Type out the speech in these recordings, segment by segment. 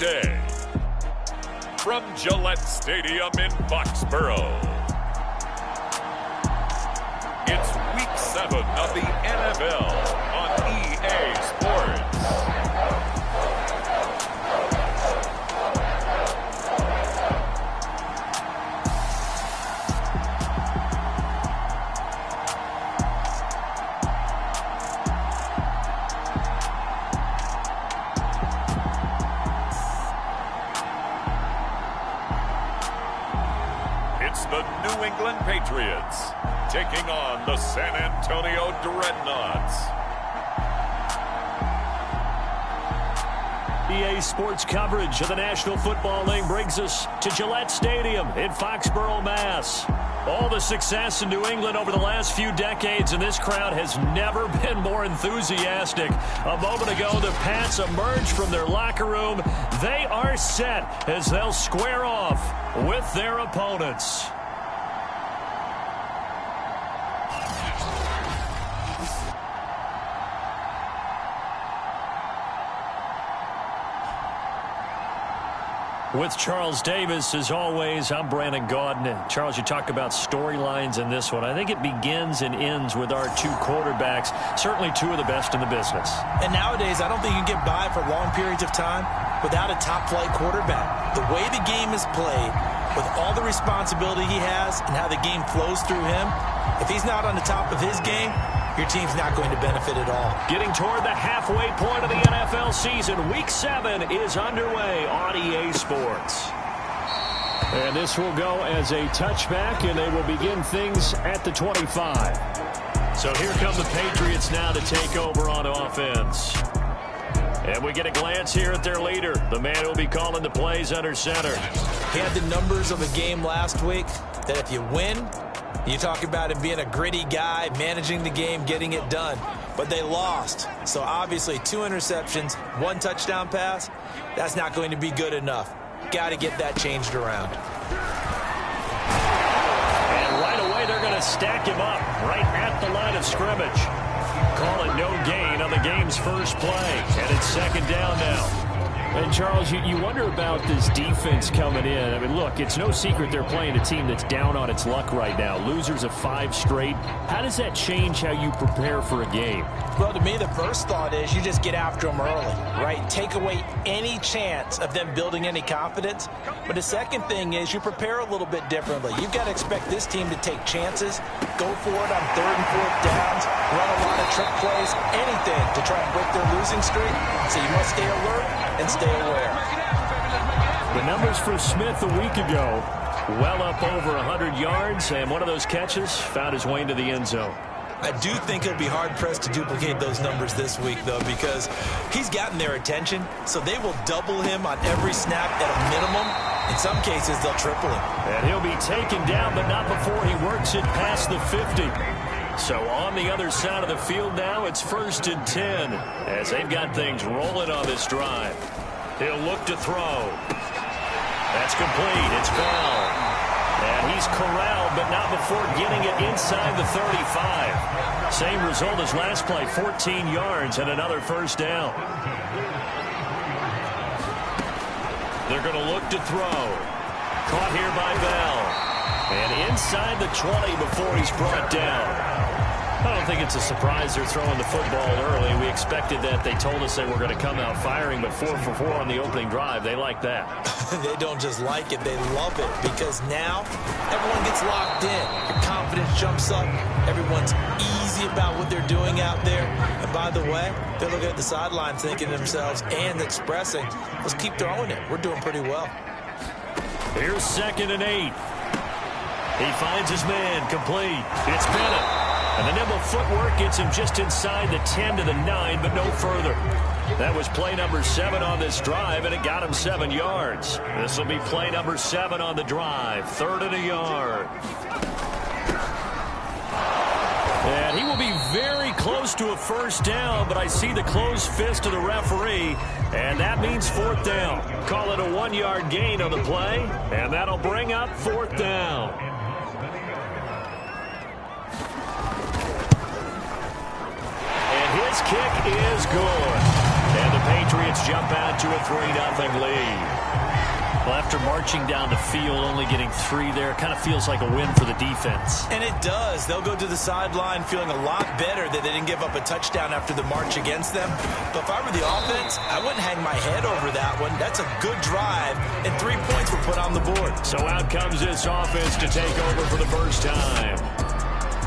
day. From Gillette Stadium in Foxborough, it's Week 7 of the NFL on EA Sports. It's the New England Patriots taking on the San Antonio Dreadnoughts. EA Sports coverage of the National Football League brings us to Gillette Stadium in Foxborough, Mass. All the success in New England over the last few decades, and this crowd has never been more enthusiastic. A moment ago, the Pats emerged from their locker room. They are set as they'll square off with their opponents. With Charles Davis, as always, I'm Brandon Gaudin. Charles, you talk about storylines in this one. I think it begins and ends with our two quarterbacks, certainly two of the best in the business. And nowadays, I don't think you can get by for long periods of time without a top-flight quarterback. The way the game is played, with all the responsibility he has and how the game flows through him, if he's not on the top of his game, your team's not going to benefit at all. Getting toward the halfway point of the NFL season, Week 7 is underway on EA Sports. And this will go as a touchback, and they will begin things at the 25. So here come the Patriots now to take over on offense. And we get a glance here at their leader, the man who will be calling the plays under center. He had the numbers of a game last week that if you win, you talk about him being a gritty guy, managing the game, getting it done. But they lost. So obviously 2 interceptions, 1 touchdown pass, that's not going to be good enough. Got to get that changed around. And right away they're going to stack him up right at the line of scrimmage. Call it no gain on the game's first play. And it's second down now. And, Charles, you wonder about this defense coming in. I mean, look, it's no secret they're playing a team that's down on its luck right now. Losers of 5 straight. How does that change how you prepare for a game? Well, to me, the first thought is you just get after them early, right? Take away any chance of them building any confidence. But the second thing is you prepare a little bit differently. You've got to expect this team to take chances, go for it on 3rd and 4th downs, run a lot of trick plays, anything to try and break their losing streak. So you must stay alert and stay aware. The numbers for Smith a week ago, well up over 100 yards, and one of those catches found his way into the end zone. I do think he'll be hard-pressed to duplicate those numbers this week, though, because he's gotten their attention, so they will double him on every snap at a minimum. In some cases, they'll triple him. And he'll be taken down, but not before he works it past the 50. So on the other side of the field now, it's 1st and 10 as they've got things rolling on this drive. He'll look to throw. That's complete. It's foul. And he's corralled, but not before getting it inside the 35. Same result as last play, 14 yards and another first down. They're going to look to throw. Caught here by Bell. And inside the 20 before he's brought down. I don't think it's a surprise they're throwing the football early. We expected that. They told us they were going to come out firing, but 4 for 4 on the opening drive. They like that. They don't just like it, they love it, because now everyone gets locked in. Your confidence jumps up. Everyone's easy about what they're doing out there. And by the way, they're looking at the sideline thinking to themselves and expressing, let's keep throwing it. We're doing pretty well. Here's 2nd and 8. He finds his man, complete. It's Bennett. And the nimble footwork gets him just inside the 10 to the 9, but no further. That was play number 7 on this drive, and it got him 7 yards. This will be play number 7 on the drive, 3rd and a yard. And he will be very close to a first down, but I see the closed fist of the referee, and that means 4th down. Call it a 1-yard gain on the play, and that'll bring up 4th down. His kick is good. And the Patriots jump out to a 3-0 lead. Well, after marching down the field, only getting 3 there, kind of feels like a win for the defense. And it does. They'll go to the sideline feeling a lot better that they didn't give up a touchdown after the march against them. But if I were the offense, I wouldn't hang my head over that one. That's a good drive, and 3 points were put on the board. So out comes this offense to take over for the first time.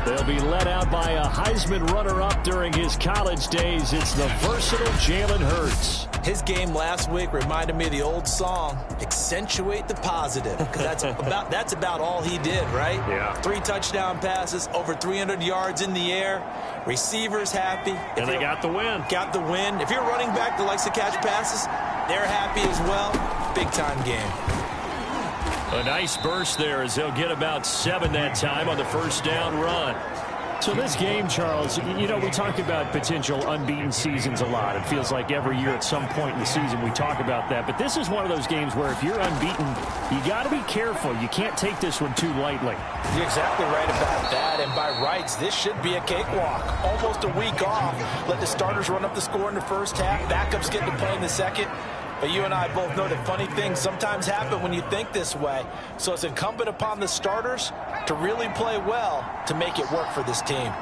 They'll be led out by a Heisman runner-up during his college days. It's the versatile Jalen Hurts. His game last week reminded me of the old song, Accentuate the Positive, because that's about all he did, right? Yeah. 3 touchdown passes, over 300 yards in the air, receivers happy. And they got the win. Got the win. If you're a running back that likes to catch passes, they're happy as well. Big-time game. A nice burst there as they'll get about 7 that time on the first down run. So this game, Charles, you know, we talk about potential unbeaten seasons a lot. It feels like every year at some point in the season we talk about that. But this is one of those games where if you're unbeaten, you got to be careful. You can't take this one too lightly. You're exactly right about that. And by rights, this should be a cakewalk. Almost a week off. Let the starters run up the score in the first half. Backups get to play in the second. But you and I both know that funny things sometimes happen when you think this way. So it's incumbent upon the starters to really play well to make it work for this team.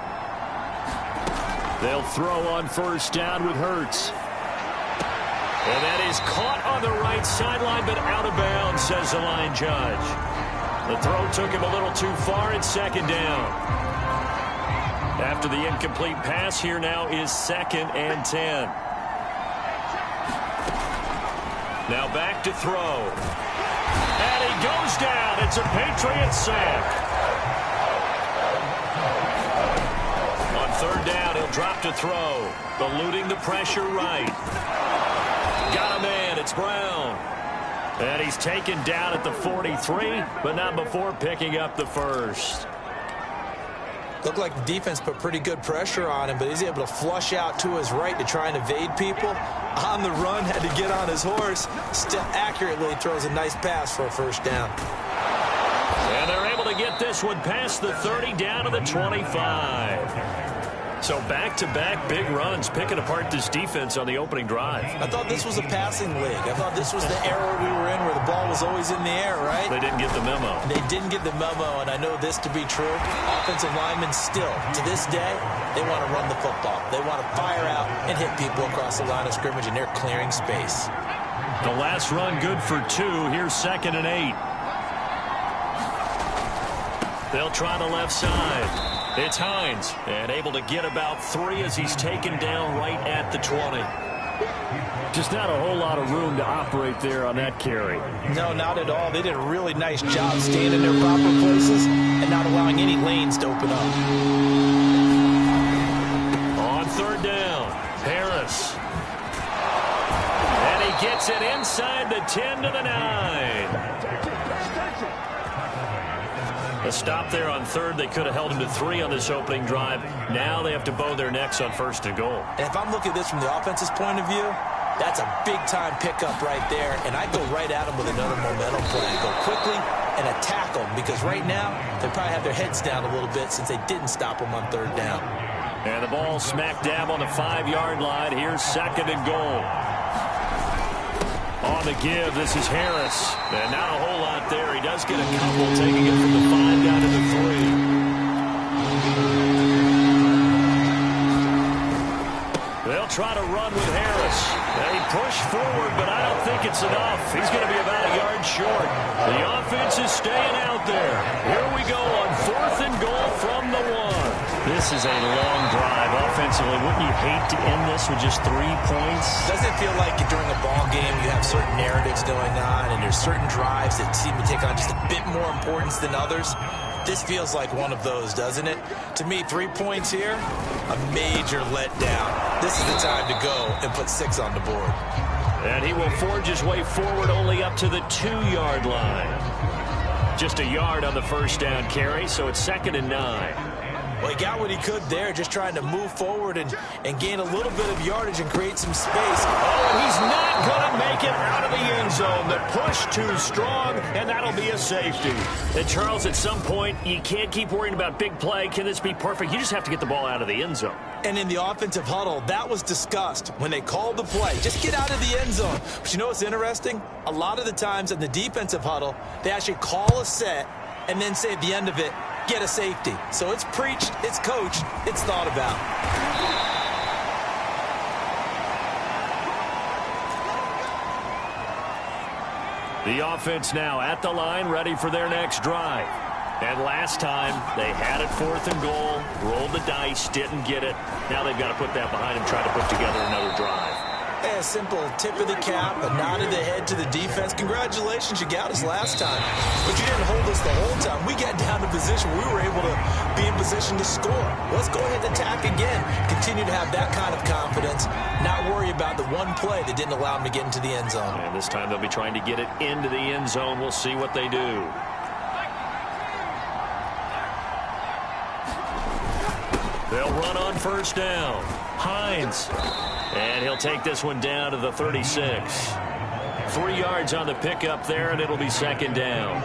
They'll throw on first down with Hurts. And that is caught on the right sideline, but out of bounds, says the line judge. The throw took him a little too far. It's second down. After the incomplete pass, here now is 2nd and 10. Now back to throw. And he goes down. It's a Patriots sack. On third down, he'll drop to throw. Eluding the pressure right. Got a man. It's Brown. And he's taken down at the 43, but not before picking up the first. Looked like the defense put pretty good pressure on him, but he's able to flush out to his right to try and evade people. On the run, had to get on his horse. Still accurately throws a nice pass for a first down. And they're able to get this one past the 30 down to the 25. So back-to-back big runs, picking apart this defense on the opening drive. I thought this was a passing league. I thought this was the era we were in where the ball was always in the air, right? They didn't get the memo. They didn't get the memo, and I know this to be true. Offensive linemen still, to this day, they want to run the football. They want to fire out and hit people across the line of scrimmage, and they're clearing space. The last run good for 2. Here's 2nd and 8. They'll try the left side. It's Hines, and able to get about 3 as he's taken down right at the 20. Just not a whole lot of room to operate there on that carry. No, not at all. They did a really nice job staying in their proper places and not allowing any lanes to open up. On third down, Harris. And he gets it inside the 10 to the 9. A stop there on third. They could have held him to 3 on this opening drive. Now they have to bow their necks on 1st and goal. And if I'm looking at this from the offense's point of view, that's a big-time pickup right there. And I go right at him with another momentum play. Go quickly and attack them, because right now they probably have their heads down a little bit since they didn't stop them on third down. And the ball smack dab on the 5-yard line. Here's 2nd and goal. On the give, this is Harris. And not a whole lot there. He does get a couple, taking it from the 5 down to the 3. They'll try to run with Harris. They push forward, but I don't think it's enough. He's going to be about a yard short. The offense is staying out there. Here we go on 4th and goal from the 1. This is a long drive offensively. Wouldn't you hate to end this with just 3 points? Doesn't it feel like during a ball game you have certain narratives going on and there's certain drives that seem to take on just a bit more importance than others? This feels like one of those, doesn't it? To me, 3 points here, a major letdown. This is the time to go and put 6 on the board. And he will forge his way forward only up to the 2-yard line. Just a yard on the first down carry, so it's 2nd and 9. Well, he got what he could there, just trying to move forward and gain a little bit of yardage and create some space. Oh, and he's not going to make it out of the end zone. The push too strong, and that'll be a safety. And, Charles, at some point, you can't keep worrying about big play. Can this be perfect? You just have to get the ball out of the end zone. And in the offensive huddle, that was discussed when they called the play. Just get out of the end zone. But you know what's interesting? A lot of the times in the defensive huddle, they actually call a set and then say at the end of it, get a safety. So it's preached, it's coached, it's thought about. The offense now at the line, ready for their next drive. And last time, they had it 4th and goal, rolled the dice, didn't get it. Now they've got to put that behind them, try to put together another drive. A simple tip of the cap, a nod of the head to the defense. Congratulations, you got us last time. But you didn't hold us the whole time. We got down to position. We were able to be in position to score. Let's go ahead and attack again. Continue to have that kind of confidence. Not worry about the one play that didn't allow them to get into the end zone. And this time they'll be trying to get it into the end zone. We'll see what they do. They'll run on first down. Hines. And he'll take this one down to the 36. 3 yards on the pickup there, and it'll be 2nd down.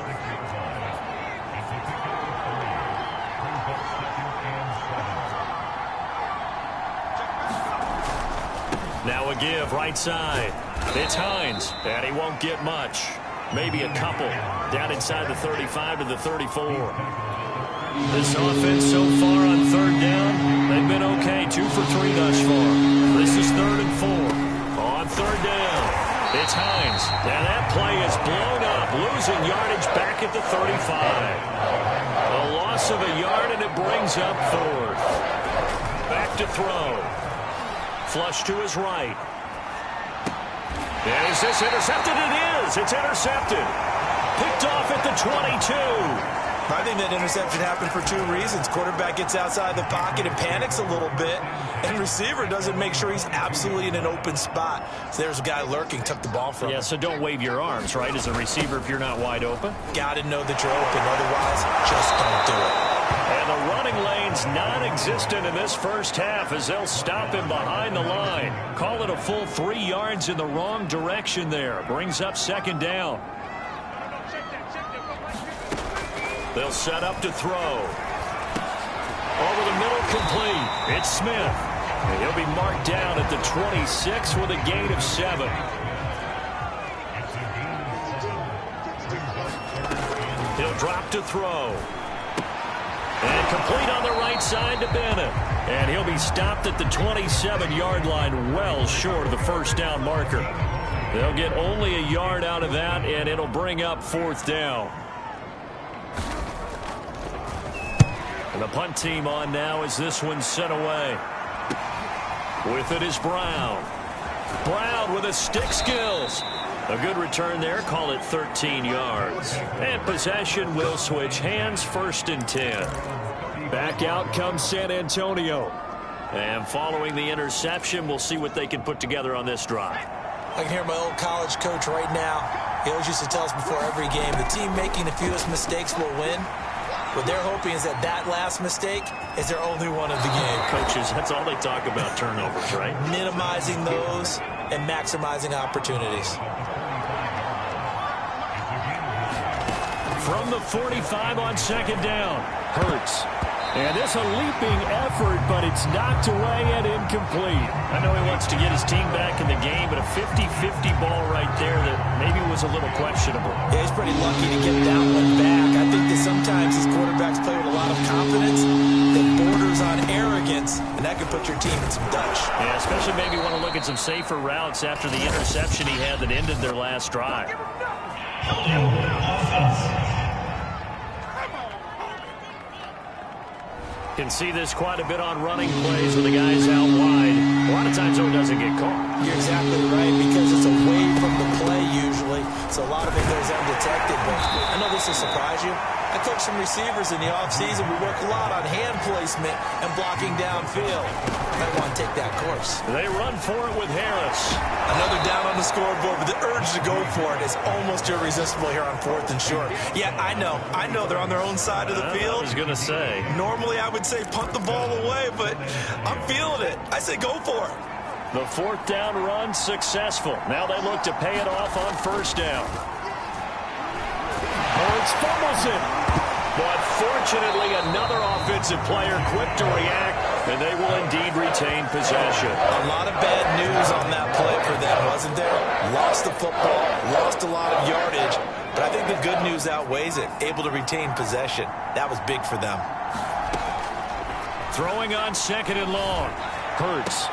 Now a give right side. It's Hines, and he won't get much. Maybe a couple. Down inside the 35 to the 34. This offense so far on 3rd down, they've been okay. 2 for 3 thus far. This is 3rd and 4. On 3rd down, it's Hines. And that play is blown up, losing yardage back at the 35. A loss of a yard, and it brings up 4th. Back to throw. Flush to his right. And is this intercepted? It is. It's intercepted. Picked off at the 22. I think that interception happened for 2 reasons. Quarterback gets outside the pocket and panics a little bit, and receiver doesn't make sure he's absolutely in an open spot. So there's a guy lurking, took the ball from him. Yeah, so don't wave your arms, right, as a receiver if you're not wide open. Got to know that you're open. Otherwise, just don't do it. And the running lane's non-existent in this first half as they'll stop him behind the line. Call it a full 3 yards in the wrong direction there. Brings up 2nd down. They'll set up to throw. Over the middle, complete. It's Smith. And he'll be marked down at the 26 with a gain of 7. He'll drop to throw. And complete on the right side to Bennett. And he'll be stopped at the 27-yard line, well short of the first down marker. They'll get only a yard out of that, and it'll bring up 4th down. And the punt team on now as this one's sent away. With it is Brown. Brown with his stick skills. A good return there. Call it 13 yards. And possession will switch hands. 1st and 10. Back out comes San Antonio. And following the interception, we'll see what they can put together on this drive. I can hear my old college coach right now. He always used to tell us before every game, the team making the fewest mistakes will win. What they're hoping is that that last mistake is their only one of the game. Coaches, that's all they talk about, turnovers, right? Minimizing those and maximizing opportunities. From the 45 on 2nd down, Hurts. And it's a leaping effort, but it's knocked away and incomplete. I know he wants to get his team back in the game, but a 50-50 ball right there that maybe was a little questionable. Yeah, he's pretty lucky to get that one back. I think that sometimes these quarterbacks play with a lot of confidence that borders on arrogance, and that can put your team in some Dutch. Yeah, especially maybe want to look at some safer routes after the interception he had that ended their last drive. Can see this quite a bit on running plays with the guys out wide. A lot of times, though, it doesn't get caught. You're exactly right, because it's away from the play usually, so a lot of it goes undetected. But I know this will surprise you. I coach some receivers in the offseason. We work a lot on hand placement and blocking downfield. Might want to take that course. They run for it with Harris. Another down on the scoreboard, but the urge to go for it is almost irresistible here on 4th and short. Yeah, I know they're on their own side of the field. I was going to say. Normally I would say punt the ball away, but I'm feeling it. I say go for it. The 4th down run successful. Now they look to pay it off on 1st down. Hurts fumbles it. But fortunately, another offensive player quick to react, and they will indeed retain possession. A lot of bad news on that play for them, wasn't there? Lost the football, lost a lot of yardage, but I think the good news outweighs it. Able to retain possession. That was big for them. Throwing on 2nd and long. Hurts.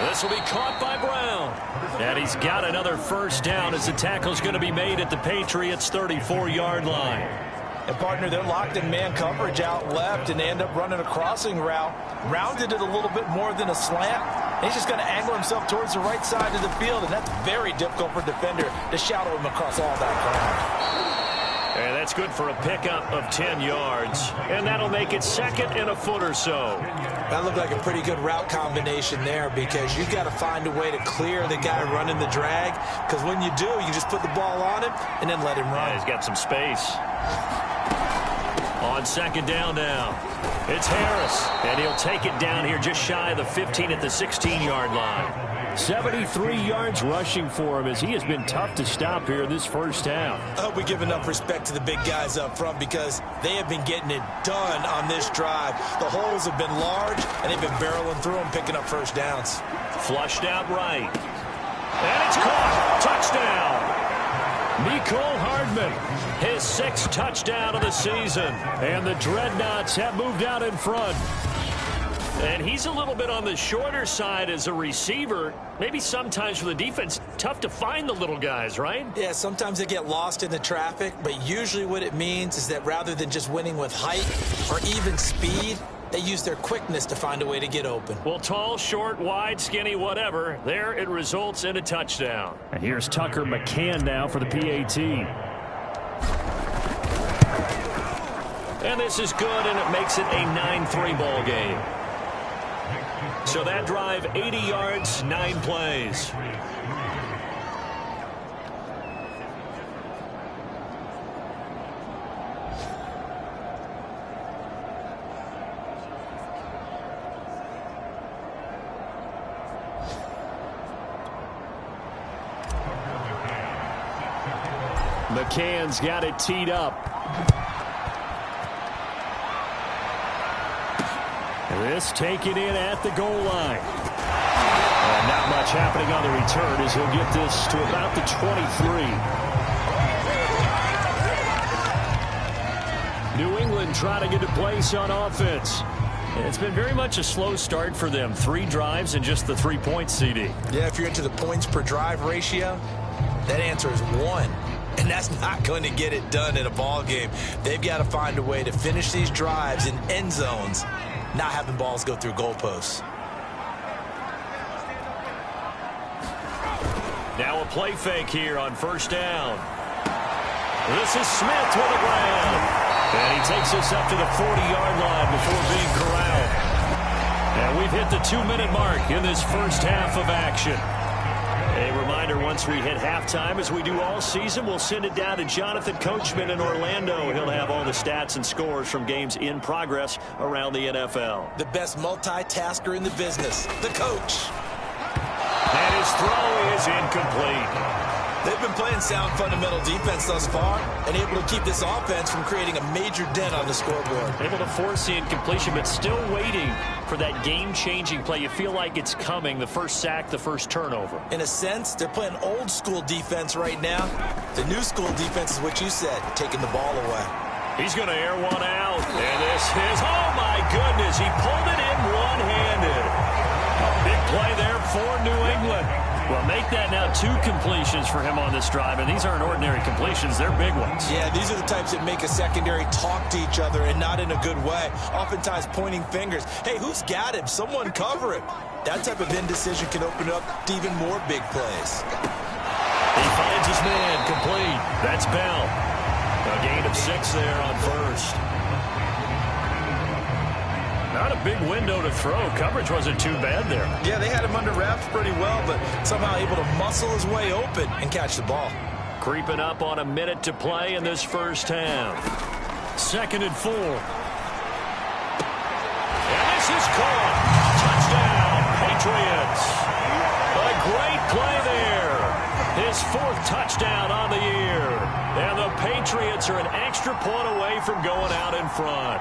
This will be caught by Brown. And he's got another 1st down as the tackle's going to be made at the Patriots' 34-yard line. And, partner, they're locked in man coverage out left, and they end up running a crossing route. Rounded it a little bit more than a slant. And he's just going to angle himself towards the right side of the field, and that's very difficult for a defender to shadow him across all that ground. And that's good for a pickup of 10 yards. And that'll make it 2nd and a foot or so. That looked like a pretty good route combination there, because you've got to find a way to clear the guy running the drag, because when you do, you just put the ball on him and then let him run. Yeah, he's got some space. On 2nd down now, it's Harris, and he'll take it down here just shy of the 15 at the 16-yard line. 73 yards rushing for him, as he has been tough to stop here in this 1st half. I hope we give enough respect to the big guys up front, because they have been getting it done on this drive. The holes have been large, and they've been barreling through them, picking up 1st downs. Flushed out right. And it's caught. Touchdown. Mecole Hardman, his 6th touchdown of the season. And the Dreadnoughts have moved out in front. And he's a little bit on the shorter side as a receiver. Maybe sometimes for the defense, tough to find the little guys, right? Yeah, sometimes they get lost in the traffic, but usually what it means is that rather than just winning with height or even speed, they use their quickness to find a way to get open. Well, tall, short, wide, skinny, whatever, there it results in a touchdown. And here's Tucker McCann now for the PAT. And this is good, and it makes it a 9-3 ball game. So that drive, 80 yards, 9 plays. McCann's got it teed up. This taken in at the goal line. And not much happening on the return as he'll get this to about the 23. New England trying to get a place on offense. It's been very much a slow start for them. 3 drives and just the 3 points, CD. Yeah, if you're into the points per drive ratio, that answer is 1. And that's not going to get it done in a ball game. They've got to find a way to finish these drives in end zones, not having balls go through goalposts. Now a play fake here on 1st down. This is Smith with a grab. And he takes us up to the 40-yard line before being corralled. And we've hit the 2-minute mark in this 1st half of action. A reminder, once we hit halftime, as we do all season, we'll send it down to Jonathan Coachman in Orlando. He'll have all the stats and scores from games in progress around the NFL. The best multitasker in the business, the coach. And his throw is incomplete. They've been playing sound fundamental defense thus far and able to keep this offense from creating a major dent on the scoreboard. Able to force the incompletion, but still waiting for that game-changing play. You feel like it's coming, the first sack, the first turnover. In a sense, they're playing old school defense right now. The new school defense is what you said, taking the ball away. He's going to air one out. And this is, oh my goodness, he pulled it in one-handed. A big play there for New England. Well, make that now 2 completions for him on this drive, and these aren't ordinary completions. They're big ones. Yeah, these are the types that make a secondary talk to each other, and not in a good way. Oftentimes pointing fingers. Hey, who's got him? Someone cover him. That type of indecision can open up to even more big plays. He finds his man, complete. That's Bell. A gain of 6 there on first. Not a big window to throw. Coverage wasn't too bad there. Yeah, they had him under wraps pretty well, but somehow able to muscle his way open and catch the ball. Creeping up on a minute to play in this first half. 2nd and 4. And this is caught. Touchdown, Patriots. A great play there. His 4th touchdown on the year. And the Patriots are an extra point away from going out in front.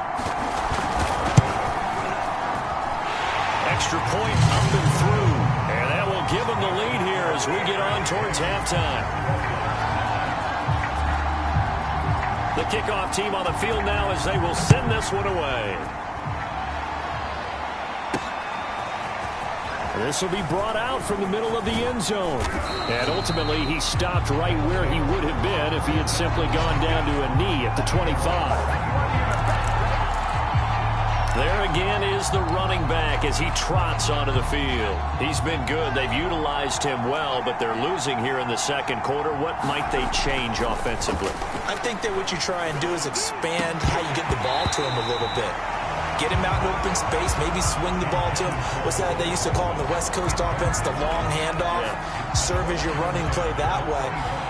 Extra point up and through. And that will give them the lead here as we get on towards halftime. The kickoff team on the field now as they will send this one away. This will be brought out from the middle of the end zone. And ultimately, he stopped right where he would have been if he had simply gone down to a knee at the 25. There again is the running back as he trots onto the field. He's been good. They've utilized him well, but they're losing here in the second quarter. What might they change offensively? I think that what you try and do is expand how you get the ball to him a little bit. Get him out in open space, maybe swing the ball to him. What's that they used to call in the West Coast offense, the long handoff? Yeah. Serve as your running play that way,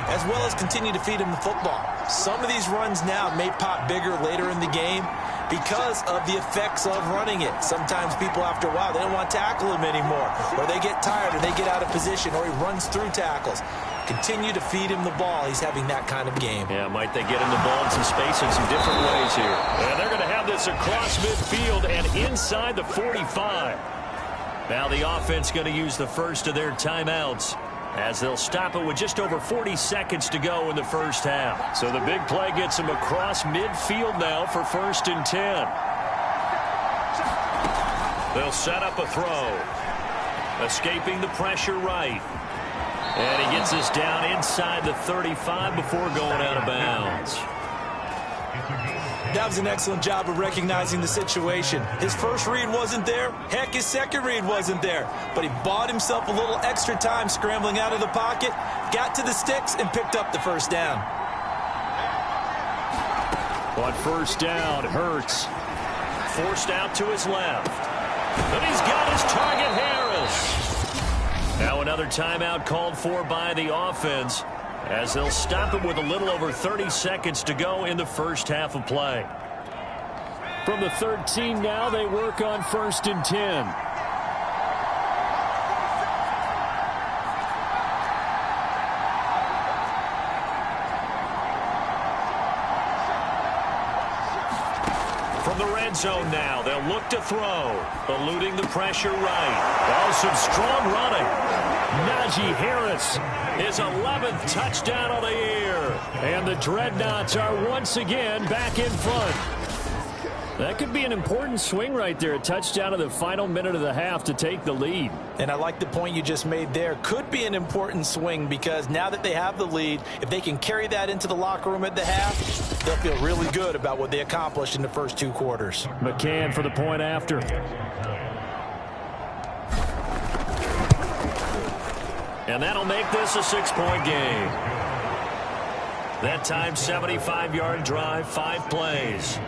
as well as continue to feed him the football. Some of these runs now may pop bigger later in the game because of the effects of running it. Sometimes people, after a while, they don't want to tackle him anymore, or they get tired, or they get out of position, or he runs through tackles. Continue to feed him the ball. He's having that kind of game. Yeah, might they get him the ball in some space in some different ways here. And they're going to have this across midfield and inside the 45. Now the offense going to use the first of their timeouts as they'll stop it with just over 40 seconds to go in the first half. So the big play gets them across midfield now for 1st and 10. They'll set up a throw. Escaping the pressure right. And he gets us down inside the 35 before going out of bounds. That was an excellent job of recognizing the situation. His first read wasn't there. Heck, his second read wasn't there. But he bought himself a little extra time scrambling out of the pocket, got to the sticks, and picked up the first down. On first down, Hurts. Forced out to his left. And he's got his target, Harris. Now another timeout called for by the offense as they'll stop it with a little over 30 seconds to go in the first half of play. From the 13 now, they work on 1st and 10. From the red zone now, they'll look to throw. Eluding the pressure right. Oh, some strong running. Najee Harris, his 11th touchdown of the year. And the Dreadnoughts are once again back in front. That could be an important swing right there. A touchdown in the final minute of the half to take the lead. And I like the point you just made there. Could be an important swing because now that they have the lead, if they can carry that into the locker room at the half, they'll feel really good about what they accomplished in the first 2 quarters. McCann for the point after. And that'll make this a 6-point game. That time, 75-yard drive, 5 plays.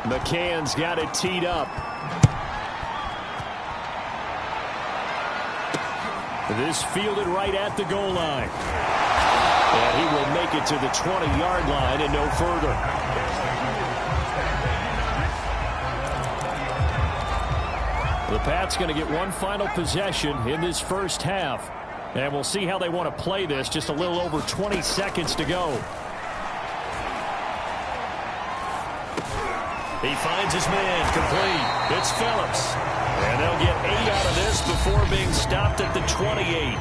McCann's got it teed up. This fielded right at the goal line. And he will make it to the 20-yard line and no further. The Pats going to get one final possession in this first half. And we'll see how they want to play this. Just a little over 20 seconds to go. He finds his man, complete. It's Phillips. And they'll get 8 out of this before being stopped at the 28.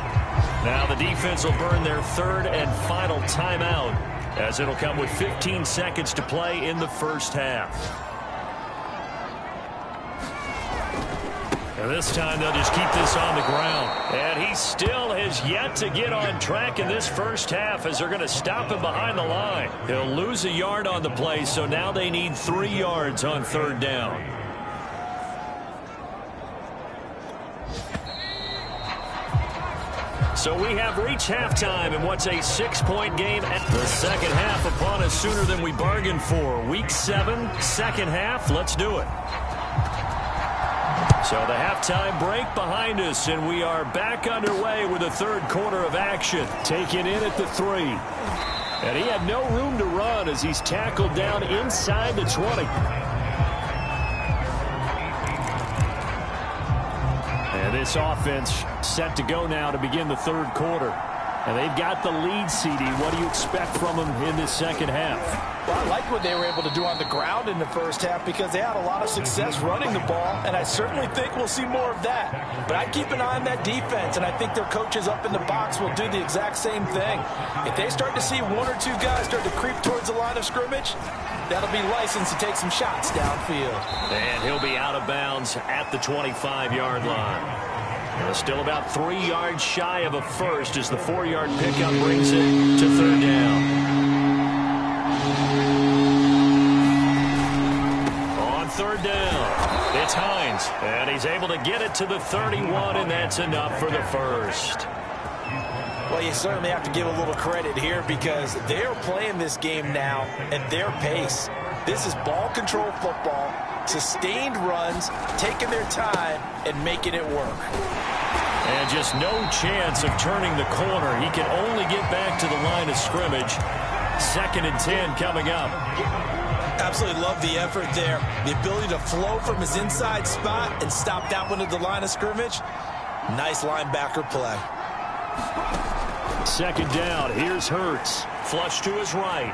Now the defense will burn their third and final timeout, as it'll come with 15 seconds to play in the first half. And this time they'll just keep this on the ground. And he still has yet to get on track in this first half, as they're going to stop him behind the line. He'll lose a yard on the play, so now they need 3 yards on third down. So we have reached halftime in what's a 6-point game. The second half upon us sooner than we bargained for. Week 7, second half. Let's do it. So the halftime break behind us, and we are back underway with the third quarter of action. Taken in at the 3. And he had no room to run as he's tackled down inside the 20. And this offense set to go now to begin the third quarter. And they've got the lead, CD. What do you expect from them in this second half? Well, I like what they were able to do on the ground in the first half because they had a lot of success running the ball, and I certainly think we'll see more of that. But I keep an eye on that defense, and I think their coaches up in the box will do the exact same thing. If they start to see 1 or 2 guys start to creep towards the line of scrimmage, that'll be licensed to take some shots downfield. And he'll be out of bounds at the 25-yard line. Still about 3 yards shy of a first as the 4-yard pickup brings it to third down. On third down, it's Hines, and he's able to get it to the 31, and that's enough for the first. Well, you certainly have to give a little credit here because they're playing this game now at their pace. This is ball control football, sustained runs, taking their time, and making it work. And just no chance of turning the corner. He can only get back to the line of scrimmage. 2nd and 10 coming up. Absolutely love the effort there. The ability to flow from his inside spot and stop that one at the line of scrimmage. Nice linebacker play. 2nd down. Here's Hurts. Flush to his right.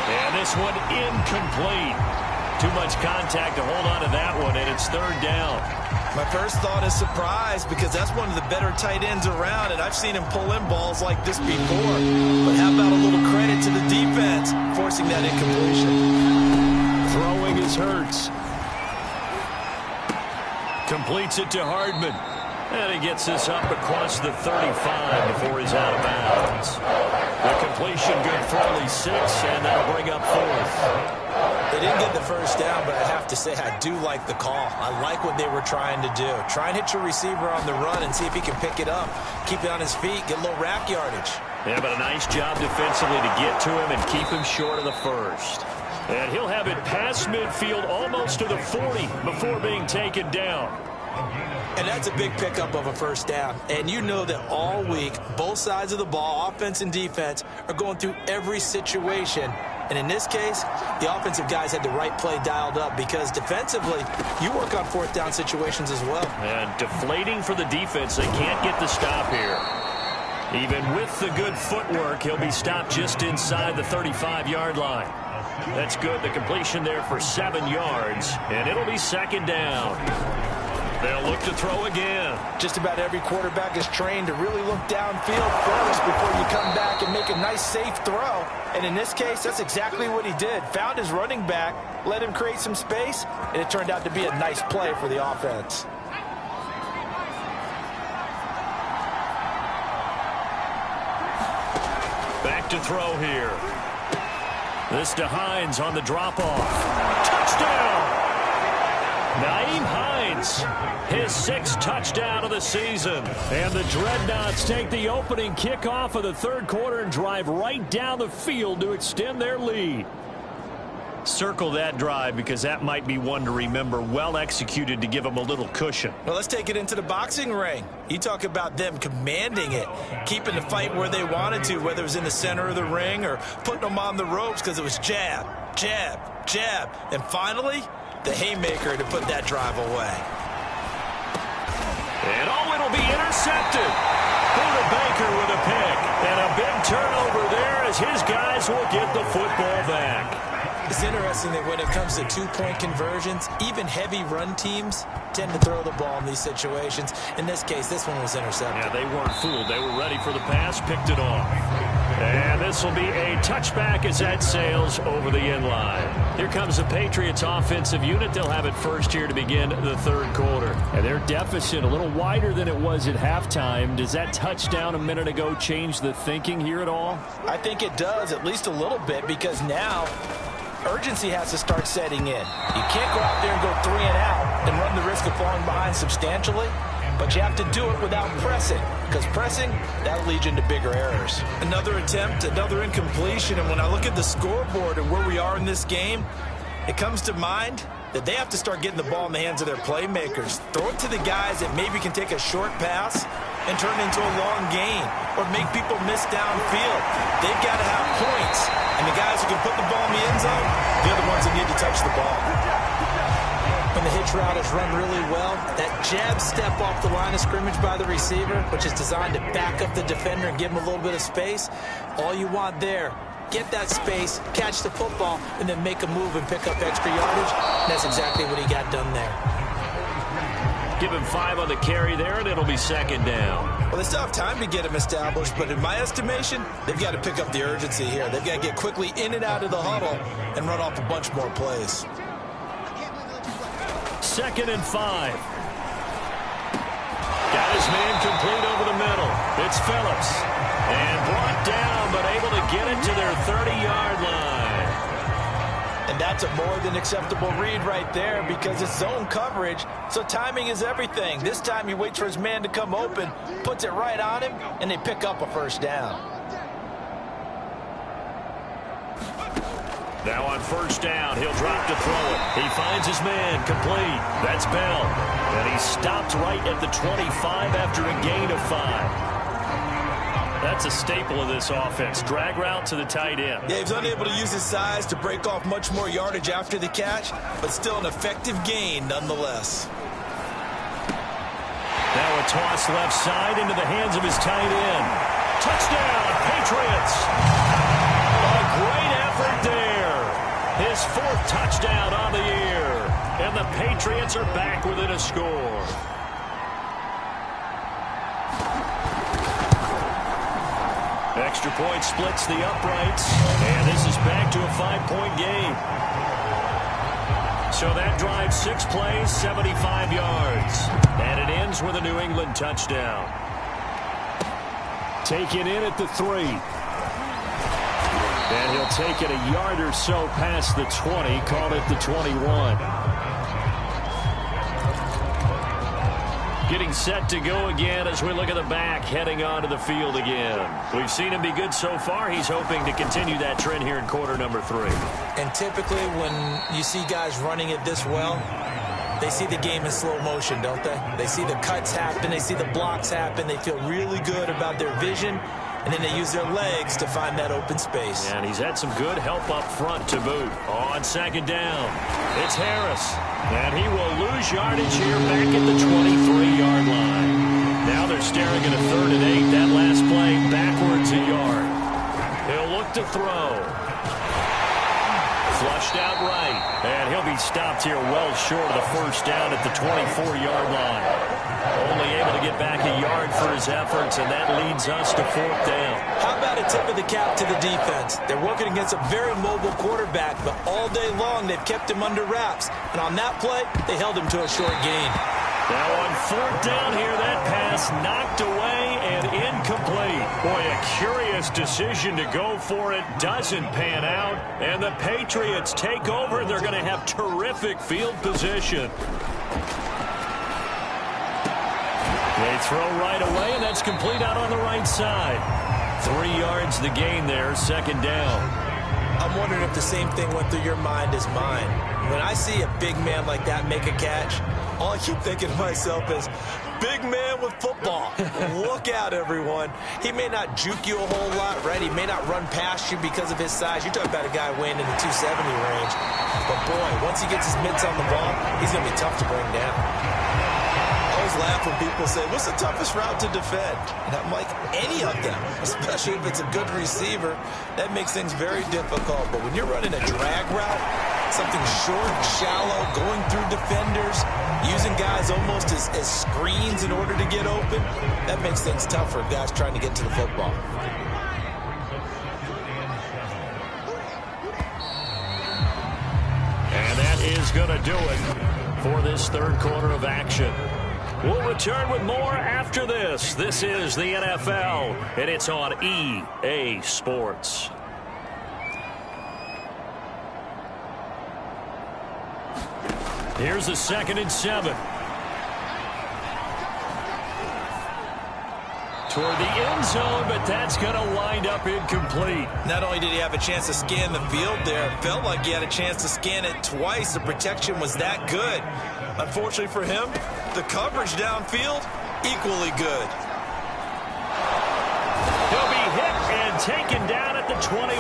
And this one incomplete. Too much contact to hold on to that one, and it's third down. My first thought is surprise because that's one of the better tight ends around, and I've seen him pull in balls like this before. But how about a little credit to the defense forcing that incompletion? Throwing is Hurts. Completes it to Hardman. And he gets this up across the 35 before he's out of bounds. The completion good for only 6, and that'll bring up 4th. They didn't get the first down, but I have to say I do like the call. I like what they were trying to do. Try and hit your receiver on the run and see if he can pick it up. Keep it on his feet, get a little rack yardage. Yeah, but a nice job defensively to get to him and keep him short of the first. And he'll have it past midfield almost to the 40 before being taken down. And that's a big pickup of a first down. And you know that all week, both sides of the ball, offense and defense, are going through every situation. And in this case, the offensive guys had the right play dialed up because defensively, you work on 4th down situations as well. And deflating for the defense. They can't get the stop here. Even with the good footwork, he'll be stopped just inside the 35-yard line. That's good. The completion there for 7 yards. And it'll be 2nd down. They'll look to throw again. Just about every quarterback is trained to really look downfield first before you come back and make a nice, safe throw. And in this case, that's exactly what he did. Found his running back, let him create some space, and it turned out to be a nice play for the offense. Back to throw here. This to Hines on the drop-off. Touchdown! Nyheim Hines, his 6th touchdown of the season. And the Dreadnoughts take the opening kickoff of the third quarter and drive right down the field to extend their lead. Circle that drive because that might be one to remember. Well executed to give them a little cushion. Well, let's take it into the boxing ring. You talk about them commanding it, keeping the fight where they wanted to, whether it was in the center of the ring or putting them on the ropes because it was jab, jab, jab. And finally, the haymaker to put that drive away. And it'll be intercepted. Buda Baker with a pick. And a big turnover there as his guys will get the football back. It's interesting that when it comes to two-point conversions, even heavy run teams tend to throw the ball in these situations. In this case, this one was intercepted. Yeah, they weren't fooled. They were ready for the pass, picked it off. And this will be a touchback as that sails over the end line. Here comes the Patriots offensive unit. They'll have it first here to begin the third quarter. And their deficit a little wider than it was at halftime. Does that touchdown a minute ago change the thinking here at all? I think it does, at least a little bit, because now urgency has to start setting in. You can't go out there and go 3 and out and run the risk of falling behind substantially, but you have to do it without pressing, because pressing, that'll lead you into bigger errors. Another attempt, another incompletion, and when I look at the scoreboard and where we are in this game, it comes to mind that they have to start getting the ball in the hands of their playmakers. Throw it to the guys that maybe can take a short pass and turn it into a long gain or make people miss downfield. They've got to have points, and the guys who can put the ball in the end zone, they're the ones that need to touch the ball. When the hitch route is run really well, that jab step off the line of scrimmage by the receiver, which is designed to back up the defender and give him a little bit of space, all you want there, get that space, catch the football, and then make a move and pick up extra yardage. And that's exactly what he got done there. Give him 5 on the carry there, and it'll be second down. Well, they still have time to get him established, but in my estimation, they've got to pick up the urgency here. They've got to get quickly in and out of the huddle and run off a bunch more plays. 2nd and 5. Got his man complete over the middle. It's Phillips. And brought down, but able to get it to their 30-yard line. And that's a more than acceptable read right there because it's zone coverage, so timing is everything. This time he waits for his man to come open, puts it right on him, and they pick up a first down. Now on first down, he'll drop to throw it. He finds his man complete. That's Bell. And he stopped right at the 25 after a gain of 5. That's a staple of this offense. Drag route to the tight end. Yeah, he's unable to use his size to break off much more yardage after the catch, but still an effective gain nonetheless. Now a toss left side into the hands of his tight end. Touchdown, Patriots. A great effort there. His 4th touchdown on the year. And the Patriots are back within a score. Extra point splits the uprights. And this is back to a 5-point game. So that drives 6 plays, 75 yards. And it ends with a New England touchdown. Taken in at the 3. And he'll take it a yard or so past the 20, call it the 21. Getting set to go again as we look at the back heading onto the field again. We've seen him be good so far. He's hoping to continue that trend here in quarter number 3. And typically when you see guys running it this well, they see the game in slow motion, don't they? They see the cuts happen. They see the blocks happen. They feel really good about their vision. And then they use their legs to find that open space. And he's had some good help up front to boot. On second down, it's Harris. And he will lose yardage here back at the 23-yard line. Now they're staring at a 3rd and 8. That last play backwards a yard. He'll look to throw. Flushed out right. And he'll be stopped here well short of the first down at the 24-yard line. Only able to get back a yard for his efforts, and that leads us to 4th down. How about a tip of the cap to the defense? They're working against a very mobile quarterback, but all day long they've kept him under wraps. And on that play, they held him to a short gain. Now on 4th down here, that pass knocked away and incomplete. Boy, a curious decision to go for it. Doesn't pan out, and the Patriots take over. They're going to have terrific field position. They throw right away, and that's complete out on the right side. 3 yards the gain there, 2nd down. I'm wondering if the same thing went through your mind as mine. When I see a big man like that make a catch, all I keep thinking to myself is, big man with football. Look out, everyone. He may not juke you a whole lot, right? He may not run past you because of his size. You're talking about a guy weighing in the 270 range. But, boy, once he gets his mitts on the ball, he's going to be tough to bring down. always laugh when people say, what's the toughest route to defend? And I'm like, any of them, especially if it's a good receiver. That makes things very difficult. But when you're running a drag route, something short, shallow, going through defenders, using guys almost as screens in order to get open, that makes things tough for guys trying to get to the football. And that is going to do it for this third quarter of action. We'll return with more after this. This is the NFL, and it's on EA Sports. Here's the 2nd and 7. Toward the end zone, but that's going to wind up incomplete. Not only did he have a chance to scan the field there, it felt like he had a chance to scan it twice. The protection was that good. Unfortunately for him, the coverage downfield, equally good. He'll be hit and taken down at the 21.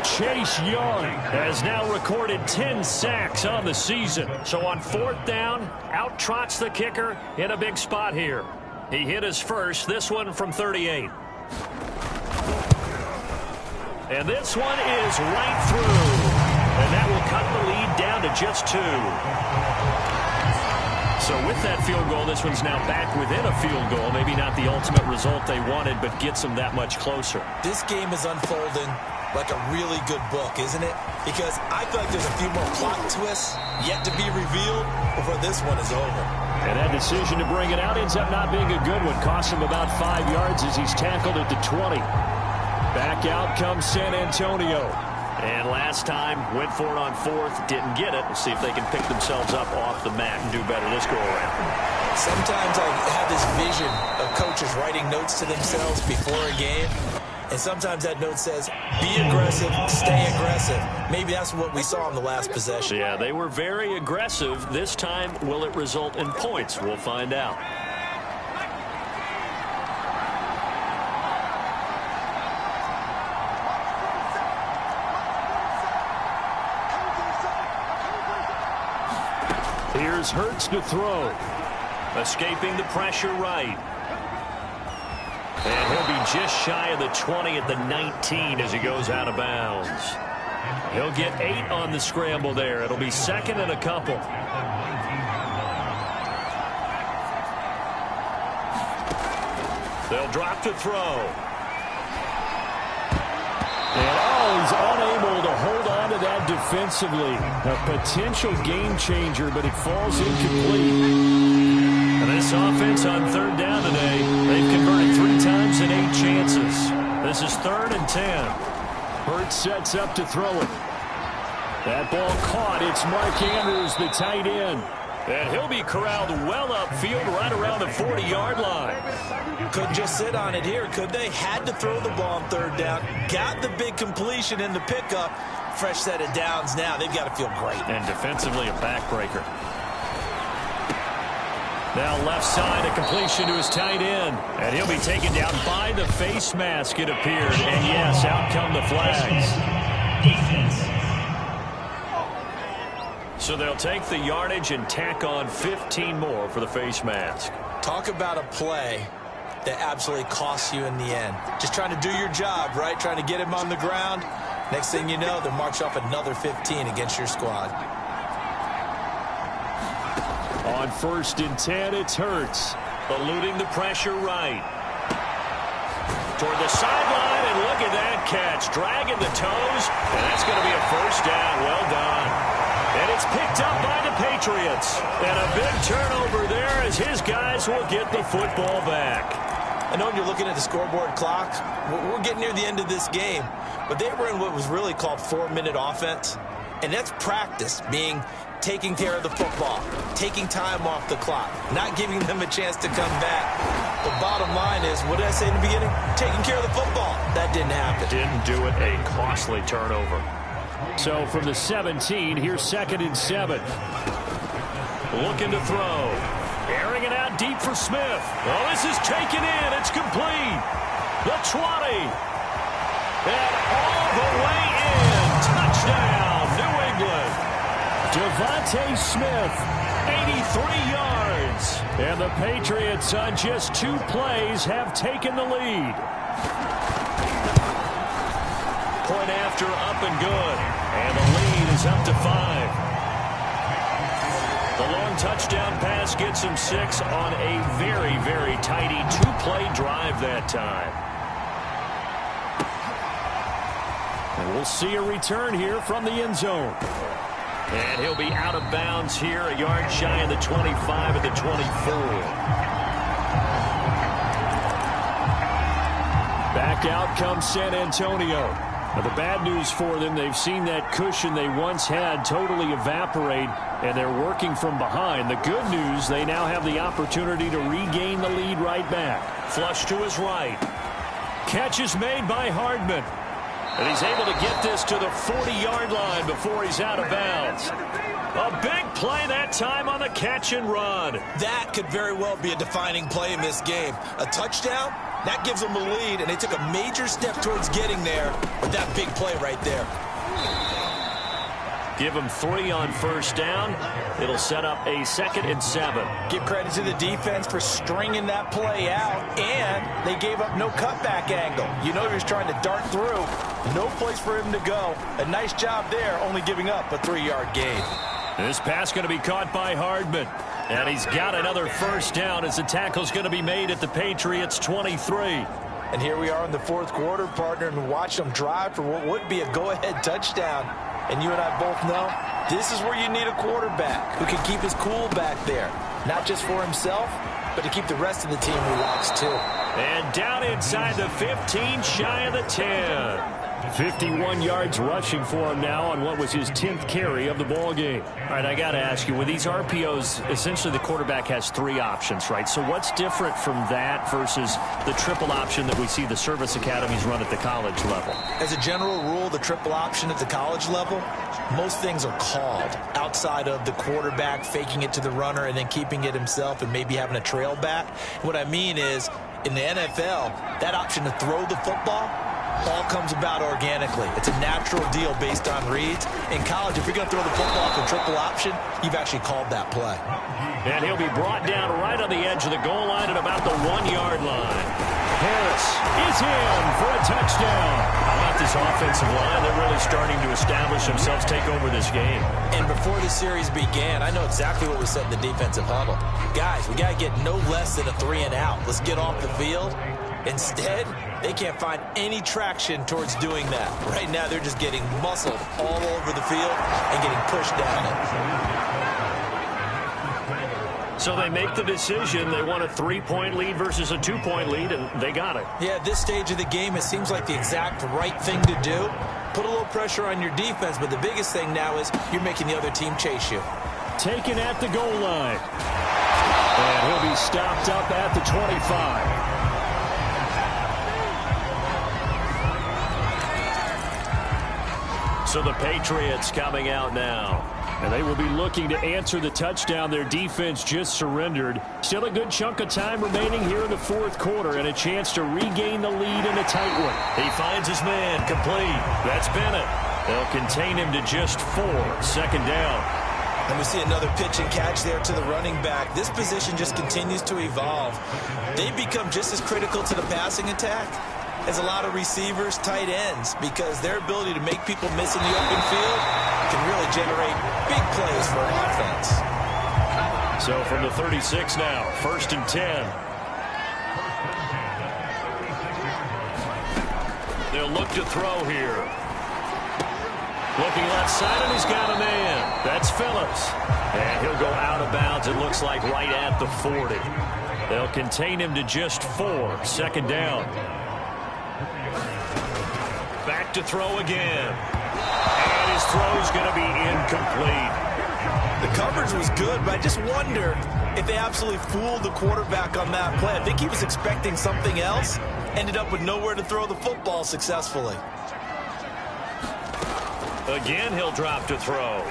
Chase Young has now recorded 10 sacks on the season. So on 4th down, out trots the kicker in a big spot here. He hit his first, this one from 38. And this one is right through. And that will cut the lead down to just 2. So with that field goal, this one's now back within a field goal. Maybe not the ultimate result they wanted, but gets them that much closer. This game is unfolding like a really good book, isn't it? Because I feel like there's a few more plot twists yet to be revealed before this one is over. And that decision to bring it out ends up not being a good one. Costs him about 5 yards as he's tackled at the 20. Back out comes San Antonio. And last time, went for it on 4th, didn't get it. We'll see if they can pick themselves up off the mat and do better this go-around. Sometimes I have this vision of coaches writing notes to themselves before a game. And sometimes that note says, be aggressive, stay aggressive. Maybe that's what we saw in the last possession. Yeah, they were very aggressive. This time, will it result in points? We'll find out. Here's Hurts to throw. Escaping the pressure right. And he'll be just shy of the 20 at the 19 as he goes out of bounds. He'll get 8 on the scramble there. It'll be 2nd and a couple. They'll drop to throw. And he's unable to hold on to that defensively. A potential game changer, but it falls incomplete. And this offense on 3rd down today, they've converted 3 times in 8 chances. This is 3rd and 10. Hurts sets up to throw it. That ball caught. It's Mark Andrews, the tight end. And he'll be corralled well upfield right around the 40-yard line. Couldn't just sit on it here, could they? Had to throw the ball on 3rd down. Got the big completion in the pickup. Fresh set of downs now. They've got to feel great. And defensively, a backbreaker. Now left side, a completion to his tight end. And he'll be taken down by the face mask, it appeared. And yes, out come the flags. So they'll take the yardage and tack on 15 more for the face mask. Talk about a play that absolutely costs you in the end. Just trying to do your job, right? Trying to get him on the ground. Next thing you know, they'll march up another 15 against your squad. On 1st and 10, it's Hurts. Eluding the pressure right. Toward the sideline, and look at that catch. Dragging the toes, and that's going to be a 1st down. Well done. And it's picked up by the Patriots. And a big turnover there as his guys will get the football back. I know when you're looking at the scoreboard clock, we're getting near the end of this game. But they were in what was really called 4-minute offense. And that's practice, being taking care of the football, taking time off the clock, not giving them a chance to come back. The bottom line is, what did I say in the beginning? Taking care of the football. That didn't happen. Didn't do it. A costly turnover. So from the 17, here's 2nd and 7. Looking to throw. Airing it out deep for Smith. Oh, this is taken in. It's complete. The 20. And all the way in. Touchdown, New England. Devontae Smith 83 yards. And the Patriots on just 2 plays have taken the lead. Point after, up and good. And the lead is up to 5. The long touchdown pass gets him 6 on a very, very tidy 2-play drive that time. And we'll see a return here from the end zone. And he'll be out of bounds here, a yard shy of the 25 at the 24. Back out comes San Antonio. Now, the bad news for them, they've seen that cushion they once had totally evaporate, and they're working from behind. The good news, they now have the opportunity to regain the lead right back. Flush to his right. Catch is made by Hardman. And he's able to get this to the 40-yard line before he's out of bounds. A big play that time on the catch and run. That could very well be a defining play in this game. A touchdown, that gives them a lead, and they took a major step towards getting there with that big play right there. Give them 3 on first down. It'll set up a 2nd and 7. Give credit to the defense for stringing that play out, and they gave up no cutback angle. You know he was trying to dart through. No place for him to go. A nice job there, only giving up a 3-yard gain. This pass going to be caught by Hardman. And he's got another first down as the tackle's going to be made at the Patriots' 23. And here we are in the 4th quarter, partner, and watch them drive for what would be a go-ahead touchdown. And you and I both know this is where you need a quarterback who can keep his cool back there. Not just for himself, but to keep the rest of the team relaxed too. And down inside the 15, shy of the 10. 51 yards rushing for him now on what was his 10th carry of the ball game. All right, I got to ask you, with these RPOs, essentially the quarterback has 3 options, right? So what's different from that versus the triple option that we see the service academies run at the college level? As a general rule, the triple option at the college level, most things are called outside of the quarterback faking it to the runner and then keeping it himself and maybe having a trail back. What I mean is, in the NFL, that option to throw the football all comes about organically. It's a natural deal based on reads. In college, if you're going to throw the football for triple option, you've actually called that play. And he'll be brought down right on the edge of the goal line at about the 1-yard line. Harris is in for a touchdown. How about this offensive line? They're really starting to establish themselves, take over this game. And before the series began, I know exactly what we said in the defensive huddle. Guys, we got to get no less than a 3 and out. Let's get off the field. Instead, they can't find any traction towards doing that. Right now, they're just getting muscled all over the field and getting pushed down it. So they make the decision. They want a 3-point lead versus a 2-point lead, and they got it. Yeah, at this stage of the game, it seems like the exact right thing to do. Put a little pressure on your defense, but the biggest thing now is you're making the other team chase you. Taken at the goal line. And he'll be stopped up at the 25. So the Patriots coming out now. And they will be looking to answer the touchdown their defense just surrendered. Still a good chunk of time remaining here in the 4th quarter and a chance to regain the lead in a tight one. He finds his man complete. That's Bennett. They'll contain him to just 4. 2nd down. And we see another pitch and catch there to the running back. This position just continues to evolve. They've become just as critical to the passing attack as a lot of receivers, tight ends, because their ability to make people miss in the open field can really generate big plays for an offense. So from the 36 now, 1st and 10. They'll look to throw here. Looking left side, and he's got a man. That's Phillips. And he'll go out of bounds, it looks like, right at the 40. They'll contain him to just 4. 2nd down. Back to throw again. And his throw's going to be incomplete. The coverage was good, but I just wonder if they absolutely fooled the quarterback on that play. I think he was expecting something else. Ended up with nowhere to throw the football successfully. Again, he'll drop to throw.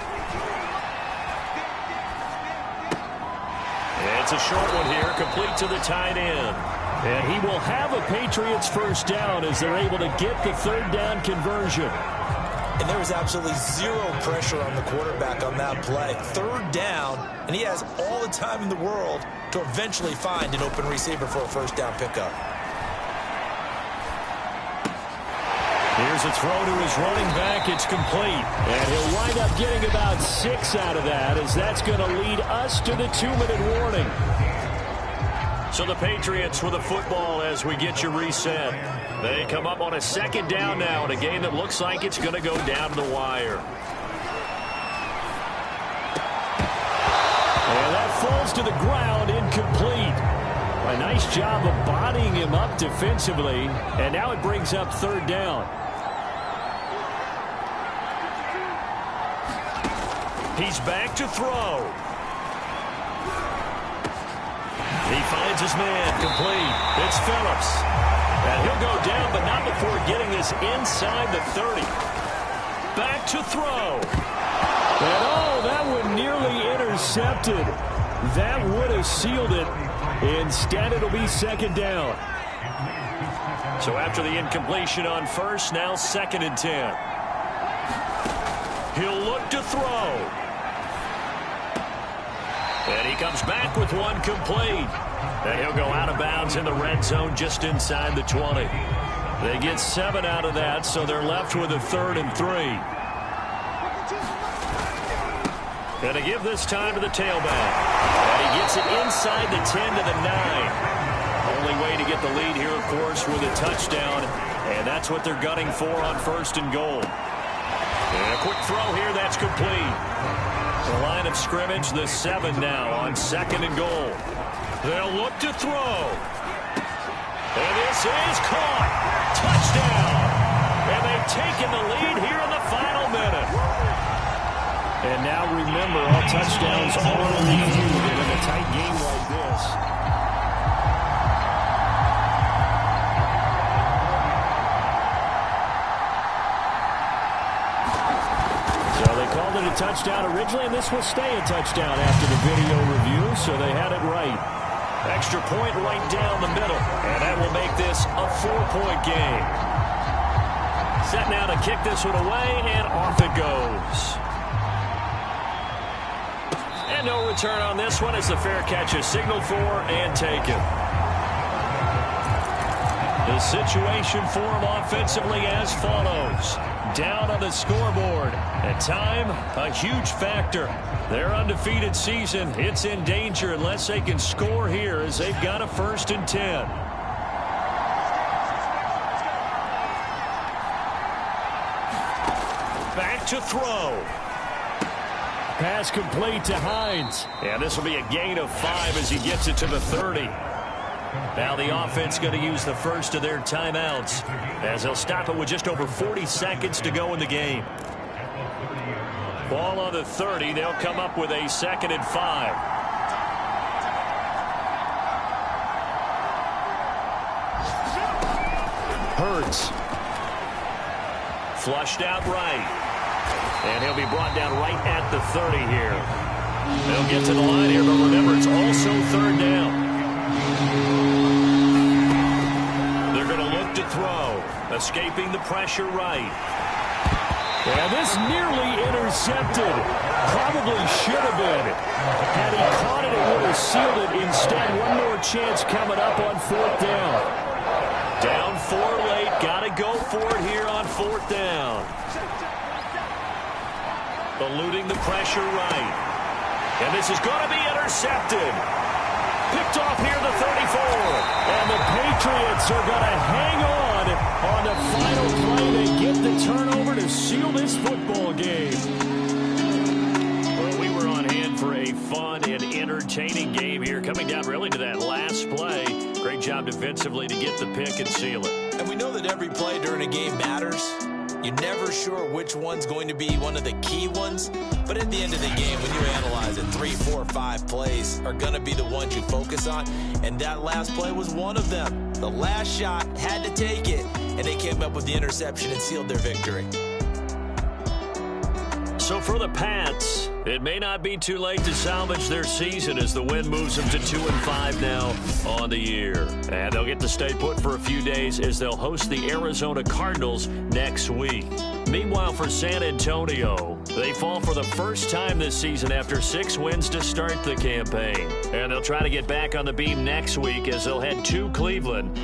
It's a short one here, complete to the tight end. And he will have a Patriots first down as they're able to get the 3rd down conversion. And there was absolutely zero pressure on the quarterback on that play. Third down, and he has all the time in the world to eventually find an open receiver for a first down pickup. Here's a throw to his running back. It's complete. And he'll wind up getting about 6 out of that, as that's going to lead us to the 2-minute warning. So the Patriots with the football as we get you reset. They come up on a second down now in a game that looks like it's going to go down to the wire. And that falls to the ground, incomplete. A nice job of bodying him up defensively. And now it brings up third down. He's back to throw. He finds his man, complete. It's Phillips. And he'll go down, but not before getting this inside the 30. Back to throw. And oh, that one nearly intercepted. That would have sealed it. Instead, it'll be second down. So after the incompletion on first, now 2nd and 10. He'll look to throw. And he comes back with one complete. And he'll go out of bounds in the red zone just inside the 20. They get 7 out of that, so they're left with a 3rd and 3. And to give this time to the tailback. And he gets it inside the 10 to the 9. Only way to get the lead here, of course, with a touchdown. And that's what they're gunning for on 1st and goal. And a quick throw here, that's complete. The line of scrimmage, the 7 now on 2nd and goal. They'll look to throw. And this is caught. Touchdown. And they've taken the lead here in the final minute. And now remember, all touchdowns are reviewed in a tight game like this. A touchdown originally, and this will stay a touchdown after the video review, so they had it right. Extra point right down the middle, and that will make this a 4-point game. Set now to kick this one away, and off it goes. And no return on this one as the fair catch is signaled for and taken. The situation for him offensively as follows. Down on the scoreboard. At time, a huge factor. Their undefeated season, it's in danger unless they can score here as they've got a 1st and 10. Back to throw. Pass complete to Hines. And this will be a gain of 5 as he gets it to the 30. Now the offense going to use the first of their timeouts as they'll stop it with just over 40 seconds to go in the game. Ball on the 30. They'll come up with a 2nd and 5. Hurts. Flushed out right. And he'll be brought down right at the 30 here. They'll get to the line here, but remember, it's also 3rd down. They're going to look to throw. Escaping the pressure right. And this nearly intercepted. Probably should have been. Had he caught it, it would have sealed it. Instead, one more chance coming up on 4th down. Down 4 late. Got to go for it here on 4th down. Eluding the pressure right. And this is going to be intercepted. Picked off here the 34. And the Patriots are going to hang on the final play. They get the turnover to seal this football game. Well, we were on hand for a fun and entertaining game here, coming down really to that last play. Great job defensively to get the pick and seal it. And we know that every play during a game matters. You're never sure which one's going to be one of the key ones. But at the end of the game, when you analyze it, 3, 4, 5 plays are going to be the ones you focus on. And that last play was one of them. The last shot had to take it, and they came up with the interception and sealed their victory. So for the Pats, it may not be too late to salvage their season as the win moves them to 2-5 now on the year. And they'll get to stay put for a few days as they'll host the Arizona Cardinals next week. Meanwhile, for San Antonio, they fall for the first time this season after 6 wins to start the campaign. And they'll try to get back on the beam next week as they'll head to Cleveland